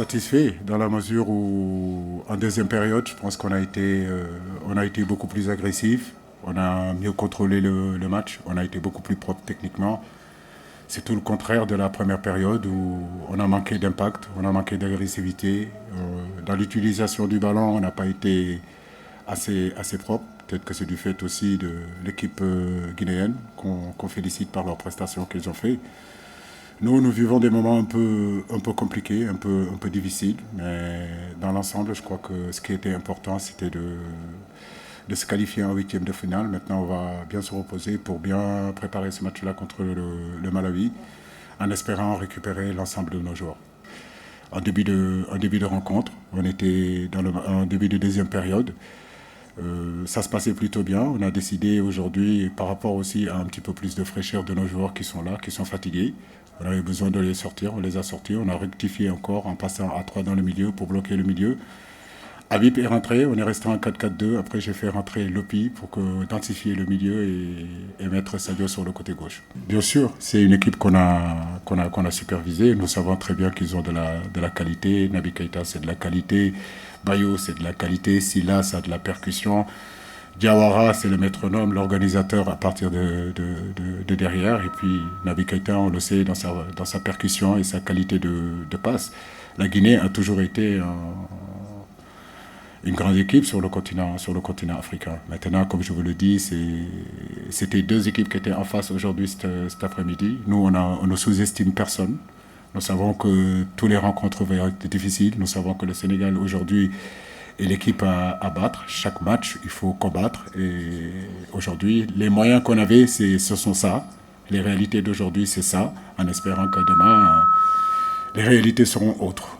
satisfait dans la mesure où, en deuxième période, je pense on a été beaucoup plus agressif, on a mieux contrôlé le match, on a été beaucoup plus propre techniquement. C'est tout le contraire de la première période où on a manqué d'impact, on a manqué d'agressivité. Dans l'utilisation du ballon, on n'a pas été assez propre. Peut-être que c'est du fait aussi de l'équipe guinéenne qu'on félicite par leurs prestations qu'ils ont fait. Nous vivons des moments un peu compliqués, un peu difficiles, mais dans l'ensemble, je crois que ce qui était important, c'était de se qualifier en huitième de finale. Maintenant, on va bien se reposer pour bien préparer ce match-là contre le Malawi, en espérant récupérer l'ensemble de nos joueurs. En début de rencontre, on était en début de deuxième période. Ça se passait plutôt bien. On a décidé aujourd'hui, par rapport aussi à un petit peu plus de fraîcheur de nos joueurs qui sont là, qui sont fatigués, on avait besoin de les sortir, on les a sortis, on a rectifié encore en passant à 3 dans le milieu pour bloquer le milieu. Habib est rentré, on est resté en 4-4-2. Après, j'ai fait rentrer Lopi pour densifier le milieu et mettre Sadio sur le côté gauche. Bien sûr, c'est une équipe qu'on a supervisée. Nous savons très bien qu'ils ont de la qualité. Naby Keita, c'est de la qualité. Bayo, c'est de la qualité. Silla, ça a de la percussion. Diawara, c'est le métronome, l'organisateur à partir de derrière. Et puis Naby Keita, on le sait, dans sa percussion et sa qualité de passe. La Guinée a toujours été une grande équipe sur le continent africain. Maintenant, comme je vous le dis, c'était deux équipes qui étaient en face aujourd'hui cet après-midi. Nous, on ne sous-estime personne. Nous savons que toutes les rencontres vont être difficiles. Nous savons que le Sénégal aujourd'hui est l'équipe à battre. Chaque match, il faut combattre. Et aujourd'hui, les moyens qu'on avait, ce sont ça. Les réalités d'aujourd'hui, c'est ça. En espérant que demain, les réalités seront autres.